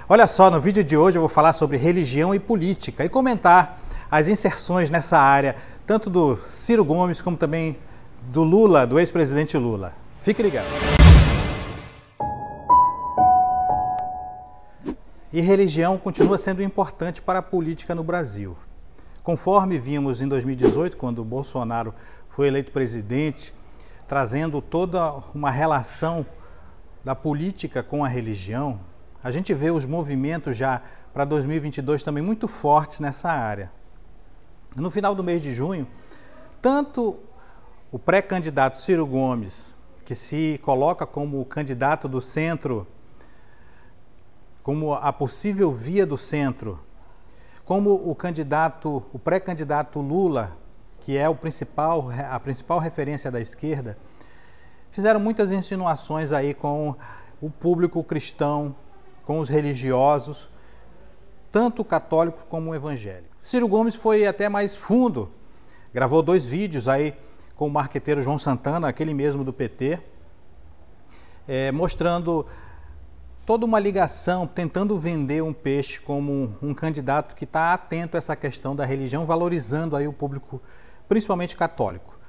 Olha só, no vídeo de hoje eu vou falar sobre religião e política e comentar as inserções nessa área, tanto do Ciro Gomes como também do Lula, do ex-presidente Lula. Fique ligado. E religião continua sendo importante para a política no Brasil. Conforme vimos em 2018, quando o Bolsonaro foi eleito presidente, trazendo toda uma relação da política com a religião, a gente vê os movimentos já para 2022 também muito fortes nessa área. No final do mês de junho, tanto o pré-candidato Ciro Gomes, que se coloca como o candidato do centro, como a possível via do centro, como o pré-candidato Lula, que é a principal referência da esquerda, fizeram muitas insinuações aí com o público cristão, com os religiosos, tanto católico como evangélico. Ciro Gomes foi até mais fundo, gravou 2 vídeos aí com o marqueteiro João Santana, aquele mesmo do PT, mostrando toda uma ligação, tentando vender um peixe como um candidato que está atento a essa questão da religião, valorizando aí o público, principalmente católico.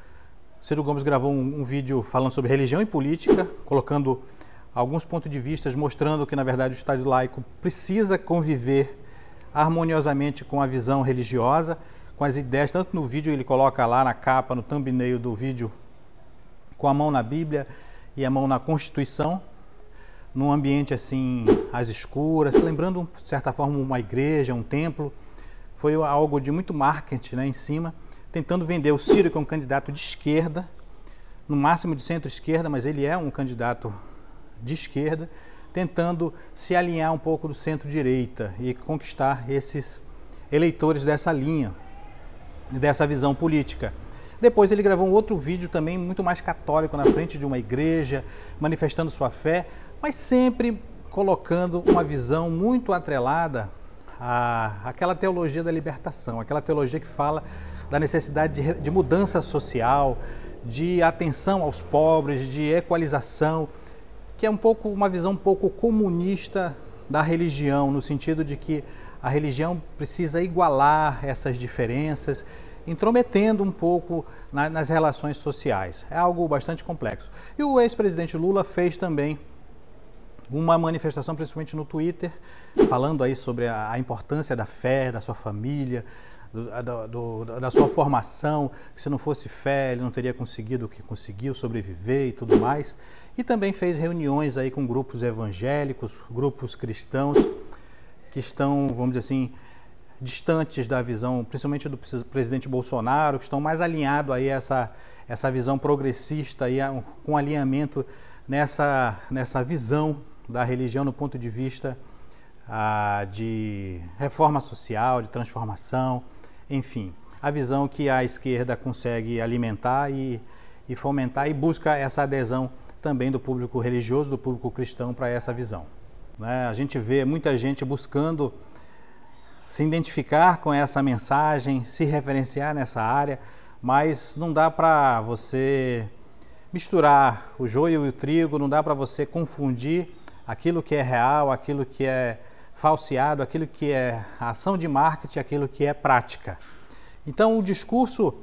Ciro Gomes gravou um vídeo falando sobre religião e política, colocando alguns pontos de vista, mostrando que, na verdade, o Estado laico precisa conviver harmoniosamente com a visão religiosa, com as ideias, tanto no vídeo ele coloca lá na capa, no thumbnail do vídeo, com a mão na Bíblia e a mão na Constituição, num ambiente assim, às escuras, lembrando, de certa forma, uma igreja, um templo. Foi algo de muito marketing, né, em cima, tentando vender o Ciro, que é um candidato de esquerda, no máximo de centro-esquerda, mas ele é um candidato de esquerda, tentando se alinhar um pouco do centro-direita e conquistar esses eleitores dessa linha, dessa visão política. Depois ele gravou um outro vídeo também muito mais católico, na frente de uma igreja, manifestando sua fé, mas sempre colocando uma visão muito atrelada àquela teologia da libertação, aquela teologia que fala da necessidade de mudança social, de atenção aos pobres, de equalização, que é uma visão um pouco comunista da religião, no sentido de que a religião precisa igualar essas diferenças, intrometendo um pouco nas relações sociais. É algo bastante complexo. E o ex-presidente Lula fez também uma manifestação, principalmente no Twitter, falando aí sobre a importância da fé, da sua família, da sua formação, que se não fosse fé ele não teria conseguido o que conseguiu, sobreviver e tudo mais. E também fez reuniões aí com grupos evangélicos, grupos cristãos, que estão, vamos dizer assim, distantes da visão, principalmente do presidente Bolsonaro, que estão mais alinhados aí a essa visão progressista, aí, com alinhamento nessa visão da religião no ponto de vista de reforma social, de transformação, enfim, a visão que a esquerda consegue alimentar e fomentar e busca essa adesão também do público religioso, do público cristão para essa visão, né? A gente vê muita gente buscando se identificar com essa mensagem, se referenciar nessa área, mas não dá para você misturar o joio e o trigo, não dá para você confundir aquilo que é real, aquilo que é falseado, aquilo que é ação de marketing, aquilo que é prática. Então, o discurso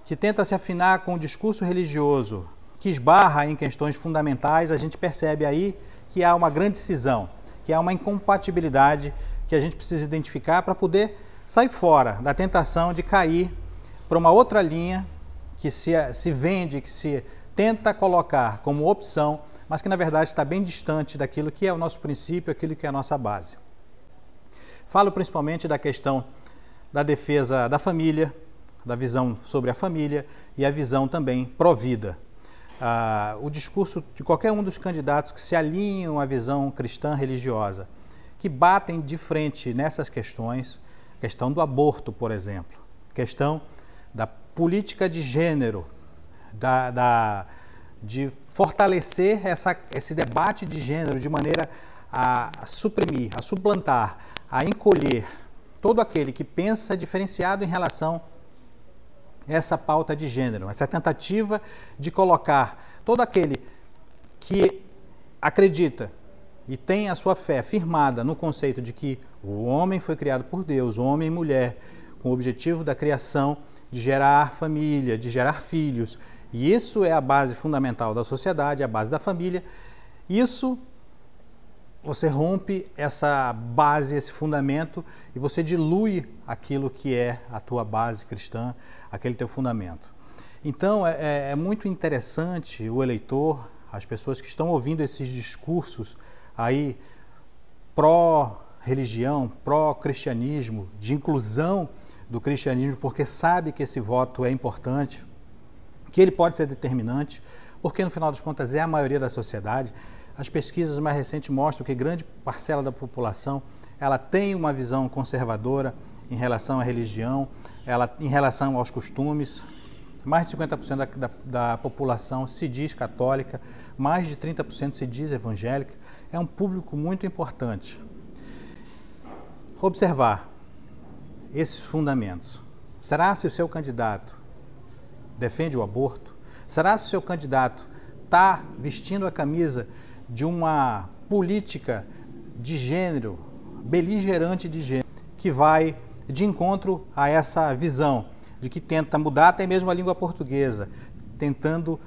que tenta se afinar com o discurso religioso, que esbarra em questões fundamentais, a gente percebe aí que há uma grande cisão, que há uma incompatibilidade que a gente precisa identificar para poder sair fora da tentação de cair para uma outra linha que se vende, que se tenta colocar como opção, mas que na verdade está bem distante daquilo que é o nosso princípio, aquilo que é a nossa base. Falo principalmente da questão da defesa da família, da visão sobre a família e a visão também pró-vida. O discurso de qualquer um dos candidatos que se alinham à visão cristã religiosa, que batem de frente nessas questões, questão do aborto, por exemplo, questão da política de gênero, de fortalecer esse debate de gênero de maneira a suprimir, a suplantar, a encolher todo aquele que pensa diferenciado em relação a essa pauta de gênero, essa tentativa de colocar todo aquele que acredita e tem a sua fé firmada no conceito de que o homem foi criado por Deus, homem e mulher, com o objetivo da criação de gerar família, de gerar filhos, e isso é a base fundamental da sociedade, a base da família, isso você rompe essa base, esse fundamento, e você dilui aquilo que é a tua base cristã, aquele teu fundamento. Então é muito interessante o eleitor, as pessoas que estão ouvindo esses discursos aí pró-religião, pró-cristianismo, de inclusão do cristianismo, porque sabe que esse voto é importante, que ele pode ser determinante, porque no final das contas é a maioria da sociedade. As pesquisas mais recentes mostram que grande parcela da população ela tem uma visão conservadora em relação à religião, em relação aos costumes. Mais de 50% da população se diz católica, mais de 30% se diz evangélica. É um público muito importante. Observar esses fundamentos. Será se o seu candidato defende o aborto? Será se o seu candidato está vestindo a camisa de uma política de gênero, beligerante de gênero, que vai de encontro a essa visão de que tenta mudar até mesmo a língua portuguesa, tentando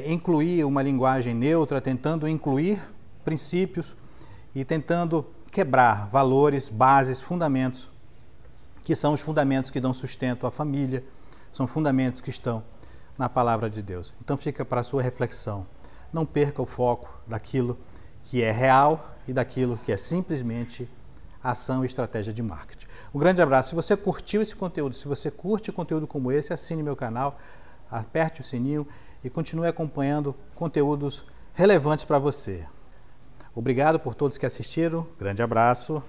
incluir uma linguagem neutra, tentando incluir princípios e tentando quebrar valores, bases, fundamentos, que são os fundamentos que dão sustento à família, são fundamentos que estão na palavra de Deus. Então fica para a sua reflexão. Não perca o foco daquilo que é real e daquilo que é simplesmente ação e estratégia de marketing. Um grande abraço. Se você curtiu esse conteúdo, se você curte conteúdo como esse, assine meu canal, aperte o sininho e continue acompanhando conteúdos relevantes para você. Obrigado por todos que assistiram. Grande abraço.